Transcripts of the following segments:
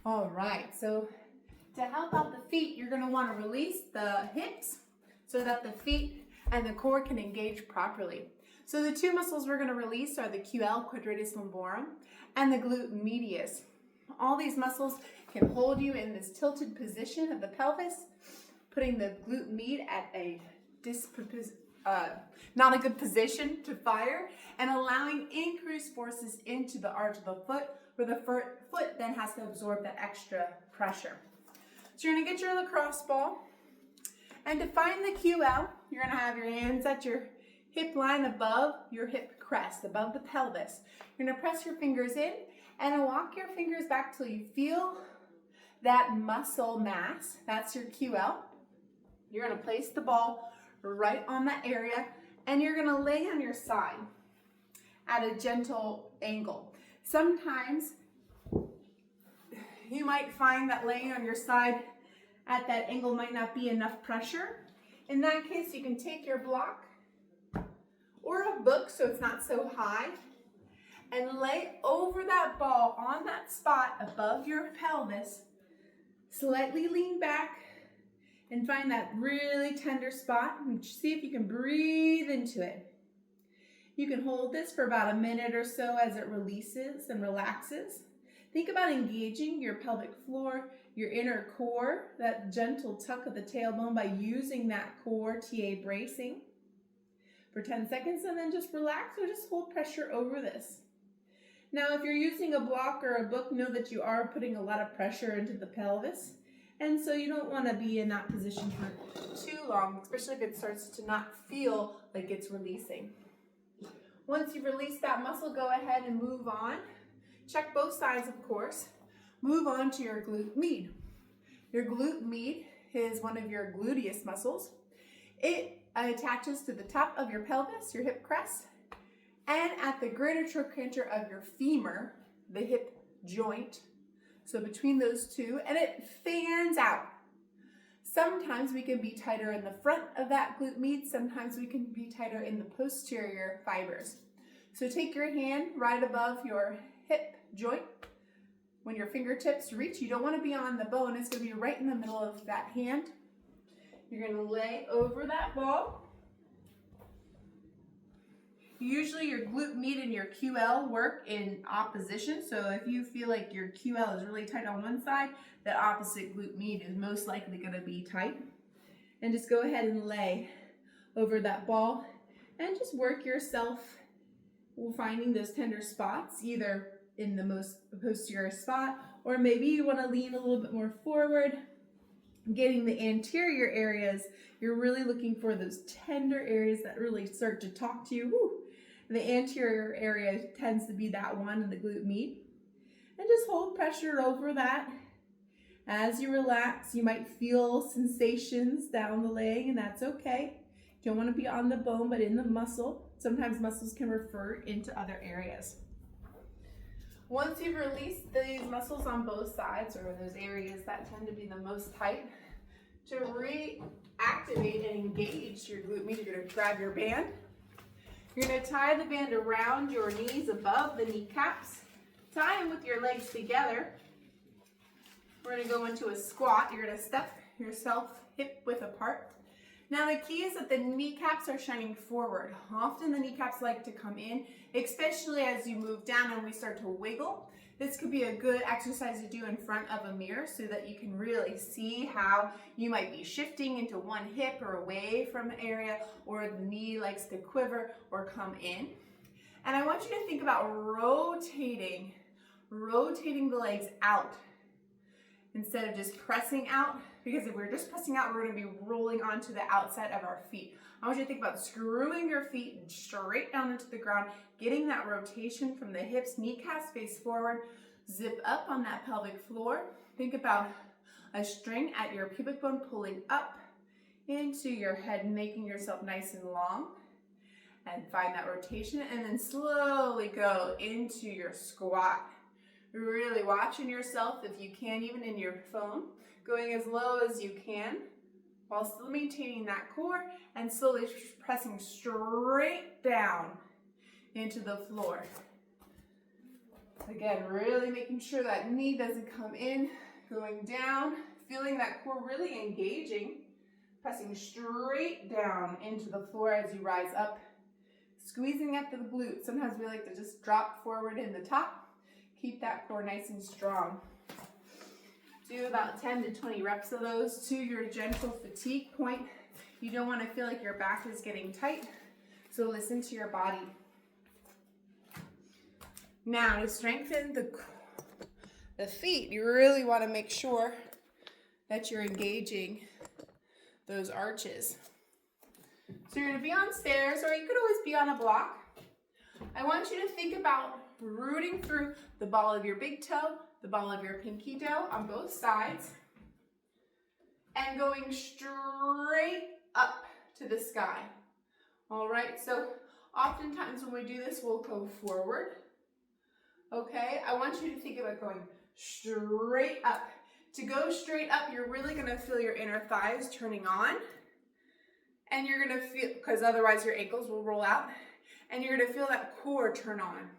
All right, so to help out the feet, you're going to want to release the hips so that the feet and the core can engage properly. So the two muscles we're going to release are the QL, quadratus lumborum, and the glute medius. All these muscles can hold you in this tilted position of the pelvis, putting the glute med at a not a good position to fire, and allowing increased forces into the arch of the foot, where the foot then has to absorb that extra pressure. So you're going to get your lacrosse ball, and to find the QL, you're going to have your hands at your hip line above your hip crest, above the pelvis. You're going to press your fingers in and walk your fingers back till you feel that muscle mass. That's your QL. You're going to place the ball right on that area, and you're going to lay on your side at a gentle angle. Sometimes you might find that laying on your side at that angle might not be enough pressure. In that case, you can take your block or a book so it's not so high and lay over that ball on that spot above your pelvis. Slightly lean back and find that really tender spot and see if you can breathe into it. You can hold this for about a minute or so as it releases and relaxes. Think about engaging your pelvic floor, your inner core, that gentle tuck of the tailbone by using that core TA bracing for 10 seconds, and then just relax or just hold pressure over this. Now, if you're using a block or a book, know that you are putting a lot of pressure into the pelvis, and so you don't want to be in that position for too long, especially if it starts to not feel like it's releasing. Once you've released that muscle, go ahead and move on. Check both sides, of course. Move on to your glute med. Your glute med is one of your gluteus muscles. It attaches to the top of your pelvis, your hip crest, and at the greater trochanter of your femur, the hip joint. So between those two, and it fans out. Sometimes we can be tighter in the front of that glute med, sometimes we can be tighter in the posterior fibers. So take your hand right above your hip joint. When your fingertips reach, you don't want to be on the bone, it's going to be right in the middle of that hand. You're going to lay over that ball. Usually your glute med and your QL work in opposition, so if you feel like your QL is really tight on one side, the opposite glute med is most likely going to be tight. And just go ahead and lay over that ball and just work yourself finding those tender spots, either in the most posterior spot, or maybe you want to lean a little bit more forward. Getting the anterior areas, you're really looking for those tender areas that really start to talk to you. Woo. The anterior area tends to be that one in the glute med. And just hold pressure over that. As you relax, you might feel sensations down the leg, and that's okay. You don't want to be on the bone, but in the muscle. Sometimes muscles can refer into other areas. Once you've released these muscles on both sides, or those areas that tend to be the most tight, to reactivate and engage your glute med, you're going to grab your band. You're going to tie the band around your knees above the kneecaps. Tie them with your legs together. We're going to go into a squat. You're going to step yourself hip width apart. Now the key is that the kneecaps are shining forward. Often the kneecaps like to come in, especially as you move down and we start to wiggle. This could be a good exercise to do in front of a mirror so that you can really see how you might be shifting into one hip or away from an area, or the knee likes to quiver or come in. And I want you to think about rotating the legs out instead of just pressing out, because if we're just pressing out, we're going to be rolling onto the outside of our feet. I want you to think about screwing your feet straight down into the ground, getting that rotation from the hips, kneecaps face forward, zip up on that pelvic floor. Think about a string at your pubic bone pulling up into your head, making yourself nice and long, and find that rotation, and then slowly go into your squat. Really watching yourself, if you can, even in your phone, going as low as you can while still maintaining that core and slowly pressing straight down into the floor. Again, really making sure that knee doesn't come in, going down, feeling that core really engaging, pressing straight down into the floor as you rise up, squeezing at the glutes. Sometimes we like to just drop forward in the top. Keep that core nice and strong. Do about 10 to 20 reps of those to your gentle fatigue point. You don't want to feel like your back is getting tight, so listen to your body. Now, to strengthen the feet, you really want to make sure that you're engaging those arches. So you're going to be on stairs, or you could always be on a block. I want you to think about rooting through the ball of your big toe, the ball of your pinky toe on both sides, and going straight up to the sky. All right, so oftentimes when we do this, we'll go forward. Okay, I want you to think about going straight up. To go straight up, you're really gonna feel your inner thighs turning on, and you're gonna feel, because otherwise your ankles will roll out, and you're gonna feel that core turn on.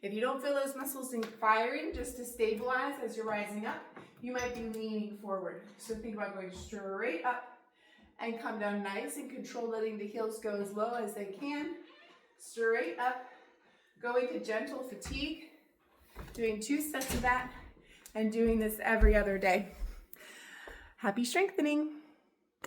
If you don't feel those muscles firing, just to stabilize as you're rising up, you might be leaning forward. So think about going straight up and come down nice and control, letting the heels go as low as they can. Straight up, going to gentle fatigue. Doing 2 sets of that and doing this every other day. Happy strengthening.